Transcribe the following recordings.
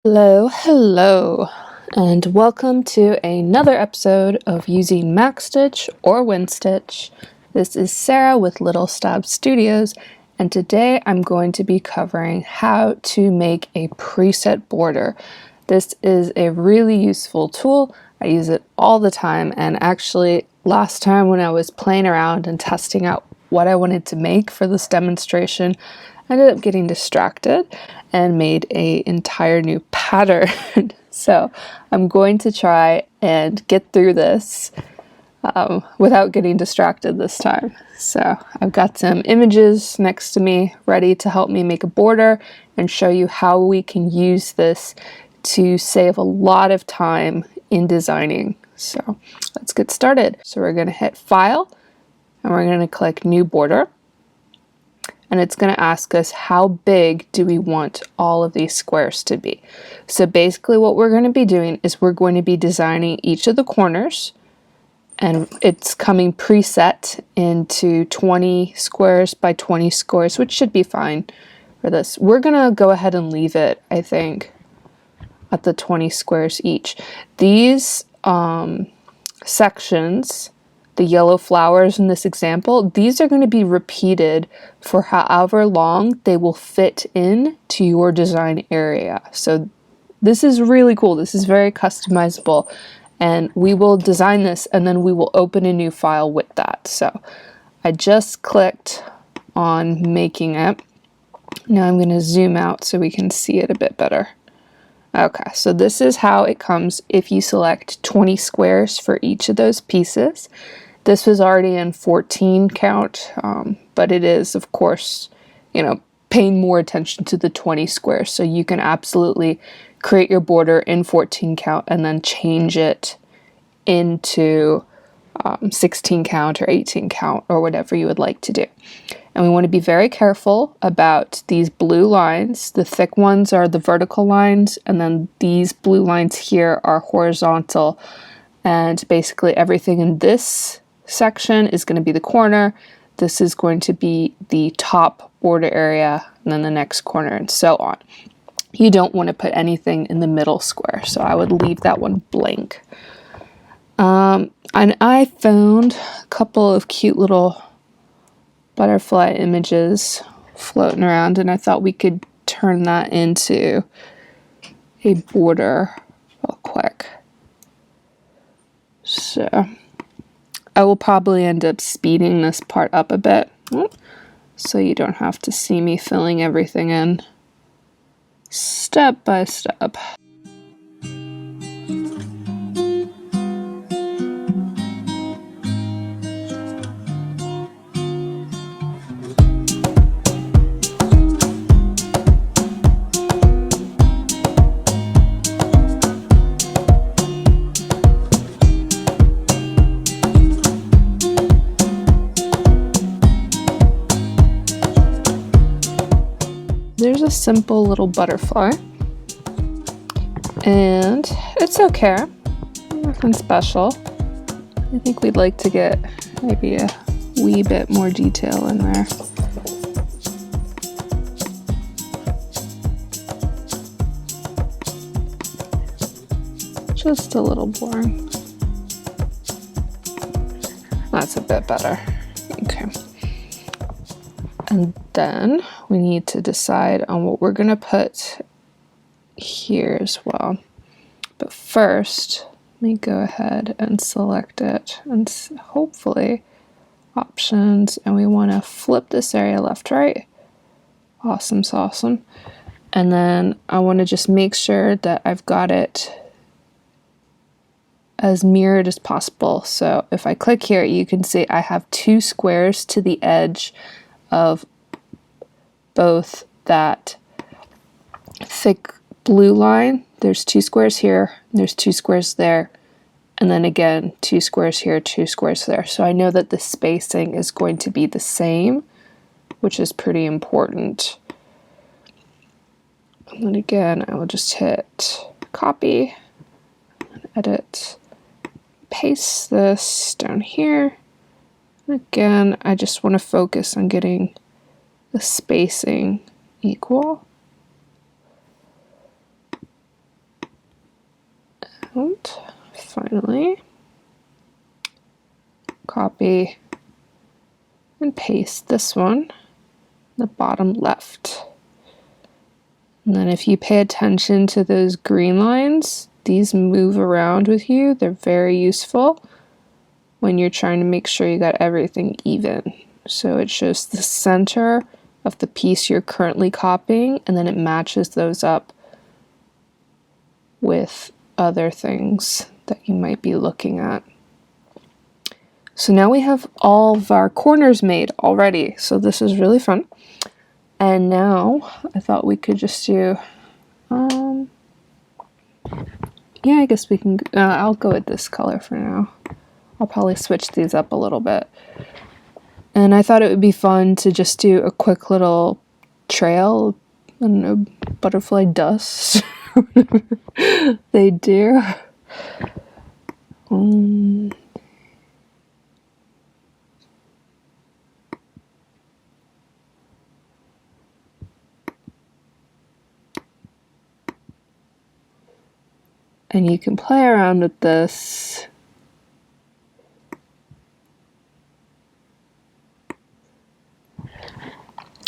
Hello, and welcome to another episode of using MacStitch or WinStitch. This is Sarah with Little Stab Studios, and today I'm going to be covering how to make a preset border. This is a really useful tool. I use it all the time, and actually last time when I was playing around and testing out what I wanted to make for this demonstration, I ended up getting distracted and made an entire new pattern. So I'm going to try and get through this without getting distracted this time. So I've got some images next to me ready to help me make a border and show you how we can use this to save a lot of time in designing. So let's get started. So we're going to hit File and we're going to click New Border. And it's going to ask us how big do we want all of these squares to be. So basically what we're going to be doing is we're going to be designing each of the corners, and it's coming preset into 20 squares by 20 squares, which should be fine for this. We're going to go ahead and leave it, I think, at the 20 squares each. These sections, the yellow flowers in this example, these are going to be repeated for however long they will fit in to your design area. So this is really cool. This is very customizable, and we will design this and then we will open a new file with that. So I just clicked on making it. Now I'm going to zoom out so we can see it a bit better. Okay, so this is how it comes if you select 20 squares for each of those pieces. This was already in 14 count, but it is, of course, paying more attention to the 20 squares. So you can absolutely create your border in 14 count and then change it into 16 count or 18 count or whatever you would like to do. And we want to be very careful about these blue lines. The thick ones are the vertical lines, and then these blue lines here are horizontal. And basically everything in this section is going to be the corner. This is going to be the top border area, and then the next corner, and so on. You don't want to put anything in the middle square, so I would leave that one blank. And I found a couple of cute little butterfly images floating around, and I thought we could turn that into a border real quick. So I will probably end up speeding this part up a bit, so you don't have to see me filling everything in step by step. There's a simple little butterfly, and it's okay, nothing special. I think we'd like to get maybe a wee bit more detail in there. Just a little boring. That's a bit better. Okay. And then we need to decide on what we're going to put here as well. But first, let me go ahead and select it, and hopefully options, and we want to flip this area left, right. Awesome sauce. And then I want to just make sure that I've got it as mirrored as possible. So if I click here, you can see I have two squares to the edge of both that thick blue line. There's two squares here, there's two squares there, and then again 2 squares here, 2 squares there. So I know that the spacing is going to be the same, which is pretty important. And then again, I will just hit copy, edit, paste this down here. Again, I just want to focus on getting the spacing equal. And finally, copy and paste this one, the bottom left. And then if you pay attention to those green lines, these move around with you. They're very useful when you're trying to make sure you got everything even. So it shows the center of the piece you're currently copying, and then it matches those up with other things that you might be looking at. So now we have all of our corners made already. So this is really fun. And now I thought we could just do, yeah, I guess we can, I'll go with this color for now. I'll probably switch these up a little bit. And I thought it would be fun to just do a quick little trail, I don't know, butterfly dust, they do. And you can play around with this.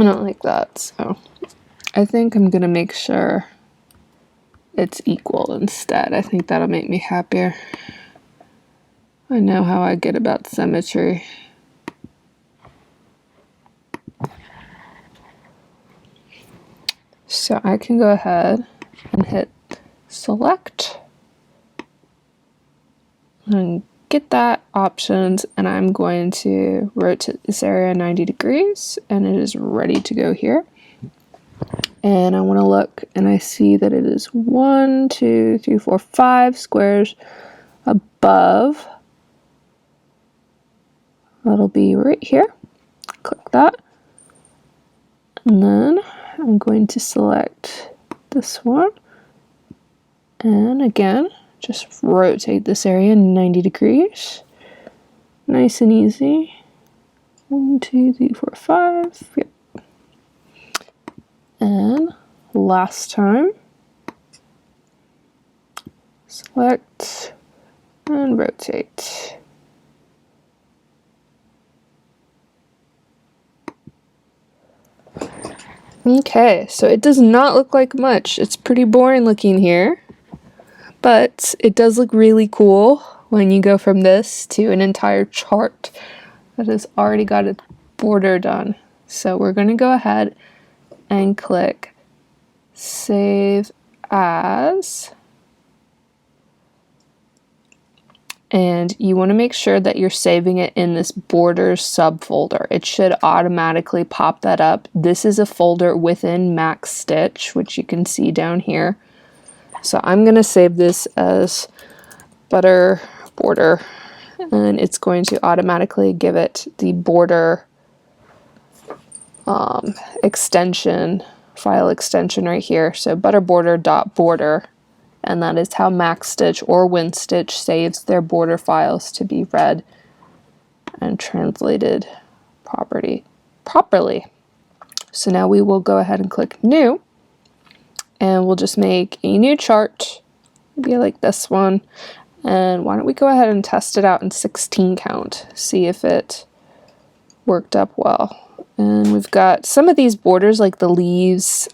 I don't like that, so I think I'm gonna make sure it's equal instead. I think that'll make me happier. I know how I get about symmetry. So I can go ahead and hit select and get that options, and I'm going to rotate this area 90 degrees, and it is ready to go here. And I want to look, and I see that it is 1, 2, 3, 4, 5 squares above. That'll be right here. Click that. And then I'm going to select this one. And again, just rotate this area 90 degrees. Nice and easy. 1, 2, 3, 4, 5. Yep. And last time, select and rotate. Okay, so it does not look like much. It's pretty boring looking here, but it does look really cool when you go from this to an entire chart that has already got a border done. So we're going to go ahead and click Save As. And you want to make sure that you're saving it in this borders subfolder. It should automatically pop that up. This is a folder within MacStitch, which you can see down here. So I'm going to save this as butter border, and it's going to automatically give it the border extension, file extension right here. So butterborder.border. And that is how MacStitch or WinStitch saves their border files to be read and translated properly. So now we will go ahead and click New, and we'll just make a new chart, maybe like this one. And why don't we go ahead and test it out in 16 count, see if it worked up well. And we've got some of these borders, like the leaves,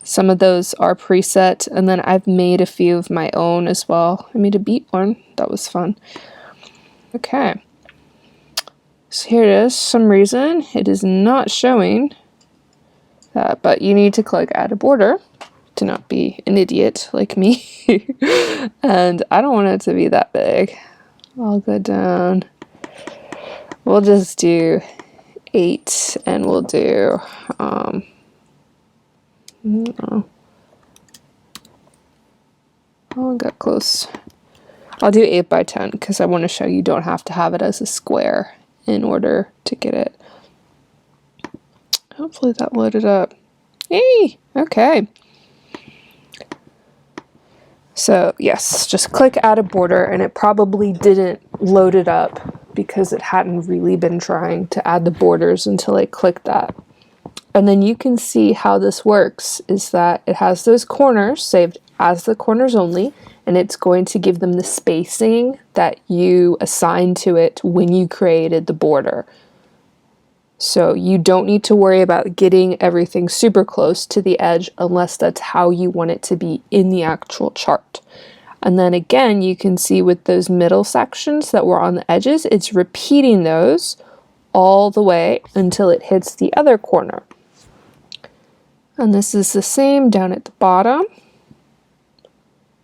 some of those are preset, and then I've made a few of my own as well. I made a beet one. That was fun. Okay. So here it is. Some reason it is not showing that, but you need to click Add a Border to not be an idiot like me. And I don't want it to be that big. I'll go down. We'll just do 8, and we'll do oh, I got close. I'll do 8 by 10 because I want to show you don't have to have it as a square in order to get it. Hopefully that loaded up. Hey, okay. So yes, just click Add a Border, and it probably didn't load it up because it hadn't really been trying to add the borders until I clicked that. And then you can see how this works is that it has those corners saved as the corners only, and it's going to give them the spacing that you assigned to it when you created the border. So you don't need to worry about getting everything super close to the edge unless that's how you want it to be in the actual chart. And then again, you can see with those middle sections that were on the edges, it's repeating those all the way until it hits the other corner. And this is the same down at the bottom.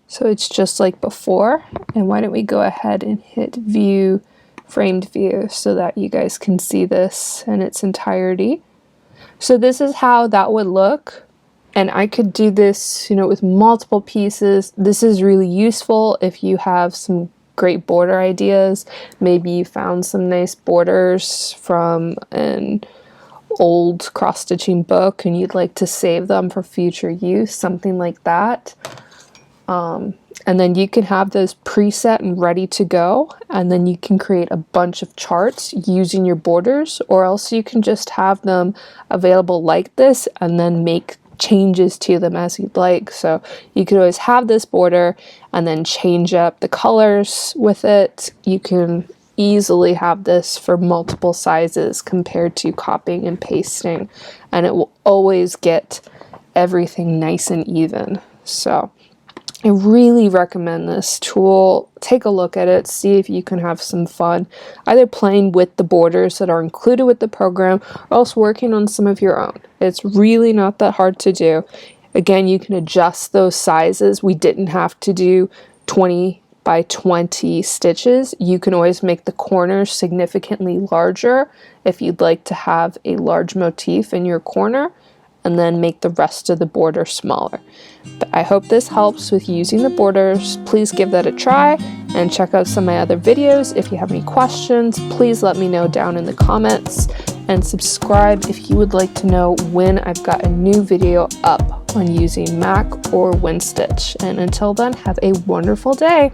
So it's just like before. And why don't we go ahead and hit view, framed view, so that you guys can see this in its entirety. So this is how that would look. And I could do this, with multiple pieces. This is really useful if you have some great border ideas. Maybe you found some nice borders from an old cross-stitching book and you'd like to save them for future use, something like that. And then you can have those preset and ready to go, and then you can create a bunch of charts using your borders, or else you can just have them available like this and then make changes to them as you'd like. So you could always have this border and then change up the colors with it. You can easily have this for multiple sizes compared to copying and pasting, and it will always get everything nice and even. So I really recommend this tool. Take a look at it, see if you can have some fun, either playing with the borders that are included with the program, or else working on some of your own. It's really not that hard to do. Again, you can adjust those sizes. We didn't have to do 20 by 20 stitches. You can always make the corners significantly larger if you'd like to have a large motif in your corner, and then make the rest of the border smaller. But I hope this helps with using the borders. Please give that a try and check out some of my other videos. If you have any questions, please let me know down in the comments, and subscribe if you would like to know when I've got a new video up on using Mac or WinStitch. And until then, have a wonderful day.